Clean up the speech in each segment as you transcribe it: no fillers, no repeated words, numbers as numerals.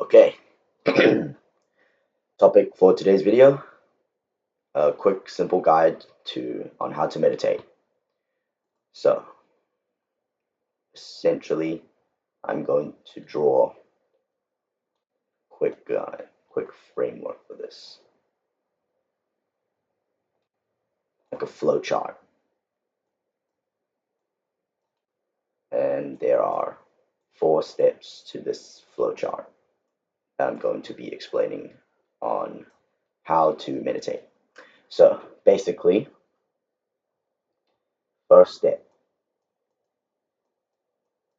Okay, topic for today's video, a quick simple guide on how to meditate. So essentially I'm going to draw quick framework for this, like a flow chart. And there are 4 steps to this flow chart that I'm going to be explaining on how to meditate. So basically, first step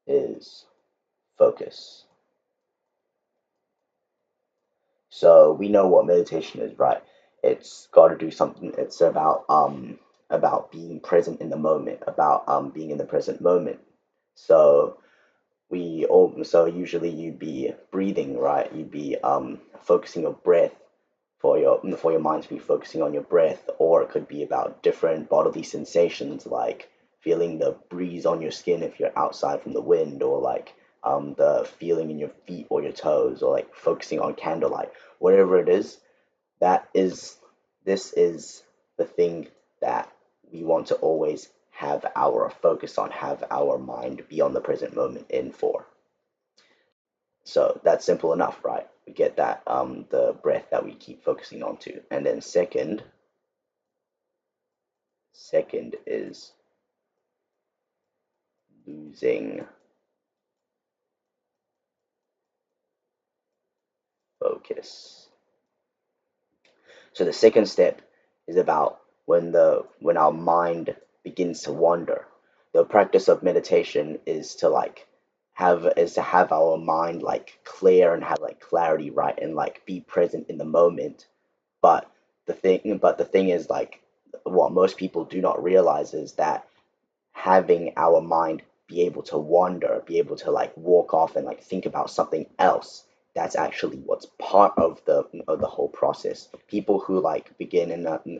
is focus. So we know what meditation is, right? It's got to do something. It's about being present in the moment, about being in the present moment. So so usually you'd be breathing, right? You'd be focusing your breath for your mind to be focusing on your breath, or it could be about different bodily sensations like feeling the breeze on your skin if you're outside from the wind, or like the feeling in your feet or your toes, or like focusing on candlelight, whatever it is. That is, this is the thing that we want to always have our focus on, have our mind be on the present moment in for. So that's simple enough, right? We get that the breath that we keep focusing on to. And then second is losing focus. So the second step is about when our mind begins to wander. The practice of meditation is to have our mind like clear and have like clarity, right? And like be present in the moment. But the thing is, like, what most people do not realize is that having our mind be able to wander, be able to like walk off and like think about something else, that's actually what's part of the whole process. People who like begin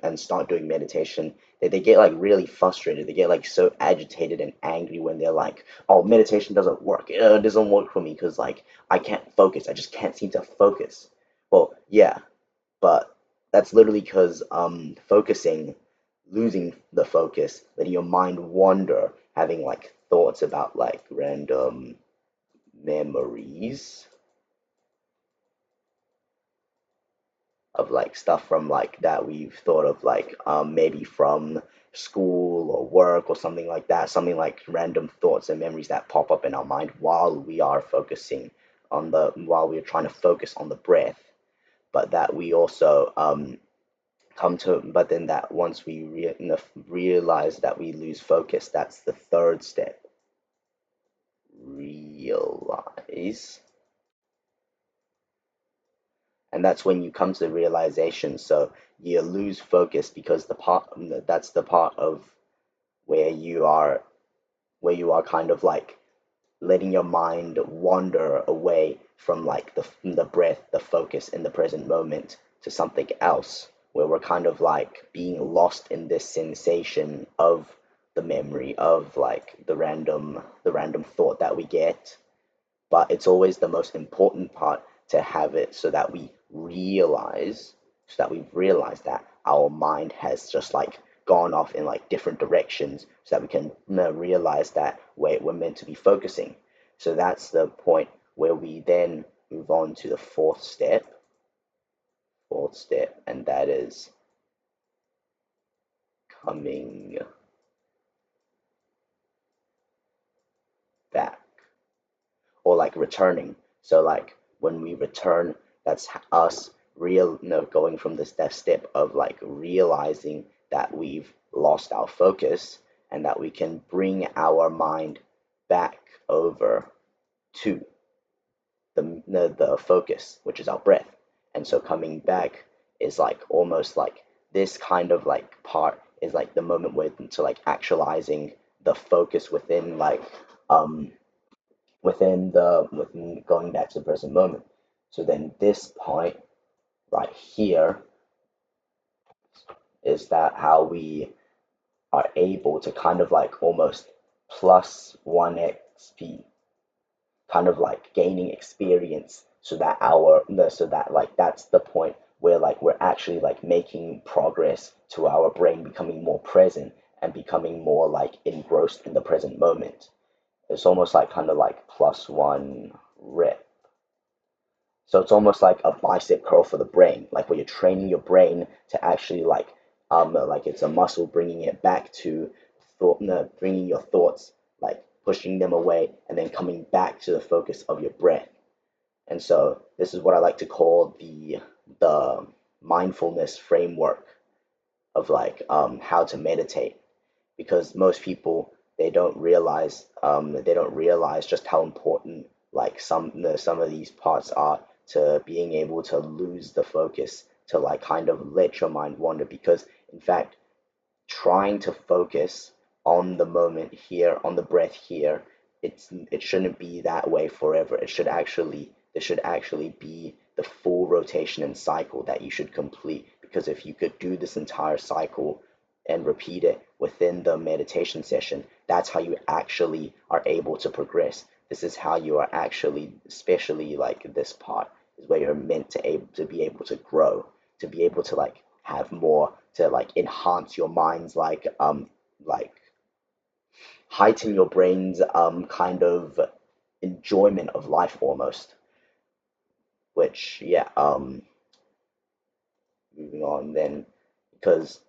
and start doing meditation, they get like really frustrated. They get like so agitated and angry when they're like, "Oh, meditation doesn't work. It doesn't work for me because like I can't focus. I just can't seem to focus." Well, yeah, but that's literally because losing the focus, letting your mind wander, having like thoughts about like random memories of like stuff from like that we've thought of, like maybe from school or work or something like that, something like random thoughts and memories that pop up in our mind while we're trying to focus on the breath. But that we also but then that once we realize that we lose focus, that's the third step. Realize. And that's when you come to the realization. So you lose focus because that's the part of where you are kind of like letting your mind wander away from like the breath, the focus in the present moment, to something else, where we're kind of like being lost in this sensation of the memory of like the random thought that we get. But it's always the most important part to have it so that we've realized that our mind has just like gone off in like different directions, so that we can realize that we're meant to be focusing. So that's the point where we then move on to the fourth step, and that is coming back, or like returning. So like when we return, that's us going from this that step of like realizing that we've lost our focus, and that we can bring our mind back over to the focus, which is our breath. And so coming back is like almost like this kind of like part is like the moment where to like actualizing the focus um within going back to the present moment. So then this point right here is that how we are able to kind of like almost plus 1 XP, kind of like gaining experience so that our no, so that like that's the point where like we're actually like making progress to our brain becoming more present and becoming more like engrossed in the present moment. It's almost like kind of like plus one rep. So it's almost like a bicep curl for the brain, like where you're training your brain to actually like it's a muscle bringing it back to thought, no, bringing your thoughts, like pushing them away and then coming back to the focus of your breath. And so this is what I like to call the mindfulness framework of like how to meditate, because most people they don't realize just how important like some of these parts are to being able to lose the focus, to like kind of let your mind wander, because in fact trying to focus on the moment here, on the breath here, it shouldn't be that way forever. There should actually be the full rotation and cycle that you should complete, because if you could do this entire cycle and repeat it within the meditation session, that's how you actually are able to progress. This is how you are actually, especially like this part is where you're meant to be able to grow, to be able to like have more, to like enhance your mind's like heighten your brain's kind of enjoyment of life almost. Which yeah, moving on then, because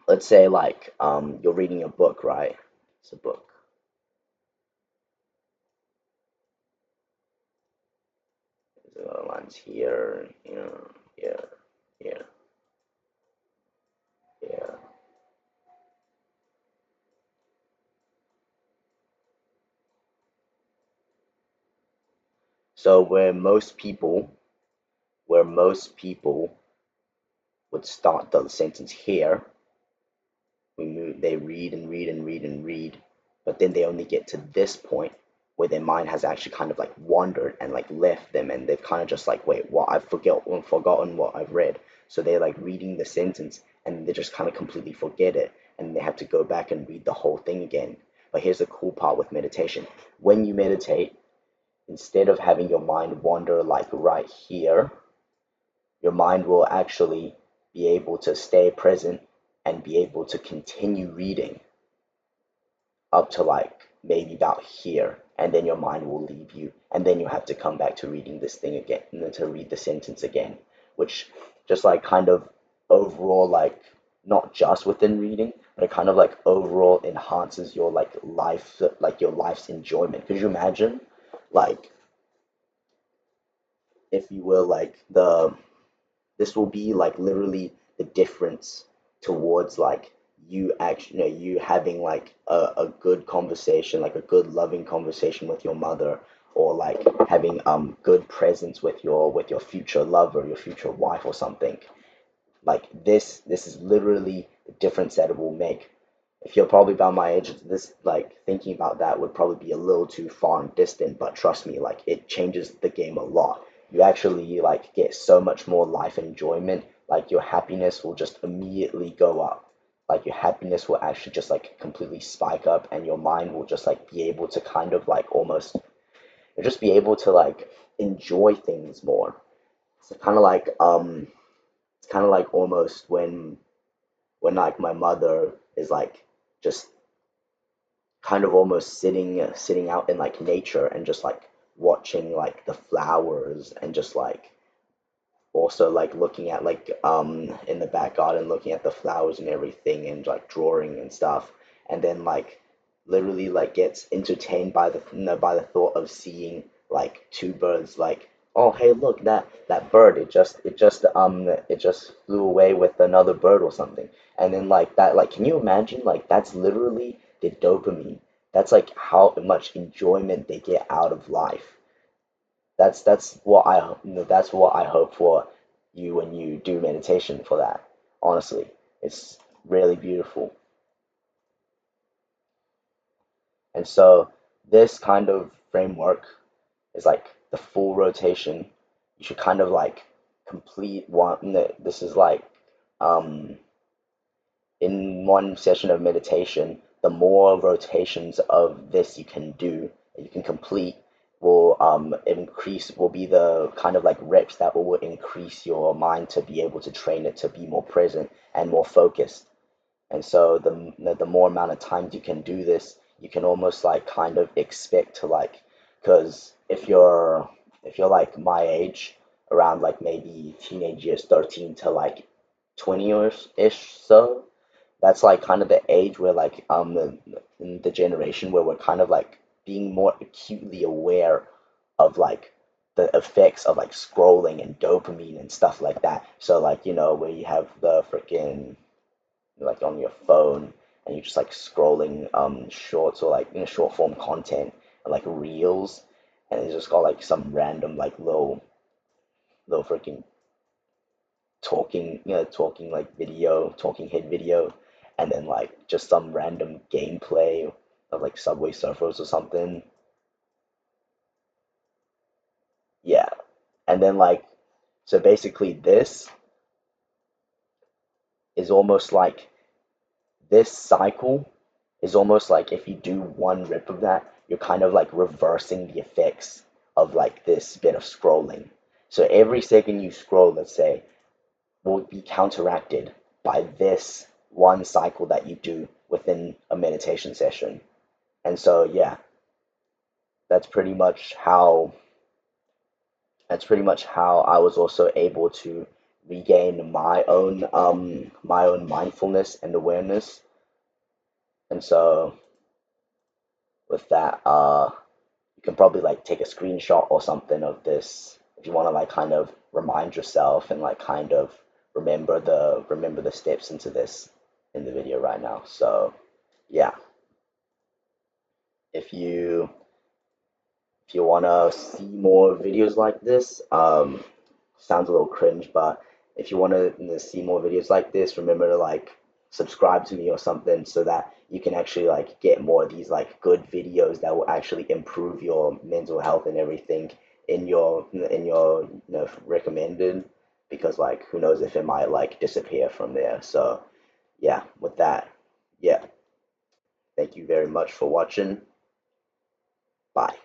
let's say like you're reading a book, right? It's a book. There's other lines here, here, here, here. So where most people would start the sentence here, they read and read and read and read, but then they only get to this point where their mind has actually kind of like wandered and like left them, and they've kind of just like, wait, what? Forgotten what I've read. So they're like reading the sentence and they just kind of completely forget it, and they have to go back and read the whole thing again. But here's the cool part with meditation: when you meditate, instead of having your mind wander like right here, your mind will actually be able to stay present and be able to continue reading up to like maybe about here, and then your mind will leave you, and then you have to come back to reading this thing again, and then to read the sentence again, which just like kind of overall like not just within reading, but it kind of like overall enhances your like your life's enjoyment. Could you imagine like if you will like the this will be like literally the difference towards like you actually, you having like a good conversation, like a good loving conversation with your mother, or like having good presence with your future lover, your future wife or something. Like this is literally the difference that it will make. If you're probably about my age, this like thinking about that would probably be a little too far and distant, but trust me, like it changes the game a lot. You actually like get so much more life enjoyment, like your happiness will just immediately go up. Like your happiness will actually just like completely spike up, and your mind will just like be able to kind of like almost, you'll just be able to like enjoy things more. It's kind of like almost when like my mother is like just kind of almost sitting out in like nature and just like watching like the flowers, and just like also like looking at like in the back garden, looking at the flowers and everything, and like drawing and stuff, and then like literally like gets entertained by the, by the thought of seeing like two birds, like, oh hey look, that bird, it just flew away with another bird or something. And then like that, like can you imagine, like that's literally the dopamine, that's like how much enjoyment they get out of life. That's what I hope for you when you do meditation for that. Honestly, it's really beautiful. And so this kind of framework is like the full rotation. You should kind of like complete one. This is like um in one session of meditation, the more rotations of this you can do, you can complete, will be the kind of like reps that will increase your mind to be able to train it to be more present and more focused. And so the more amount of times you can do this, you can almost like kind of expect to like, because if you're like my age, around like maybe teenage years, 13 to like 20 years ish, so that's like kind of the age where like in the generation where we're kind of like being more acutely aware of like the effects of like scrolling and dopamine and stuff like that. So like where you have the freaking like on your phone and you're just like scrolling shorts or like short form content and like reels, and it's just got like some random like little freaking talking like video, talking head video, and then like just some random gameplay of like Subway Surfers or something. Yeah. And then like so basically this is almost like this cycle is almost like if you do one rep of that, you're kind of like reversing the effects of like this bit of scrolling. So every second you scroll, let's say, will be counteracted by this one cycle that you do within a meditation session. And so yeah, that's pretty much how that's pretty much how I was also able to regain my own mindfulness and awareness. And so with that, you can probably like take a screenshot or something of this if you want to like kind of remind yourself and like kind of remember the steps into this in the video right now. So yeah, if you if you want to see more videos like this, sounds a little cringe, but if you want to see more videos like this, remember to like subscribe to me or something so that you can actually like get more of these like good videos that will actually improve your mental health and everything in your recommended, because like who knows if it might like disappear from there. So yeah, with that, yeah, thank you very much for watching. Bye.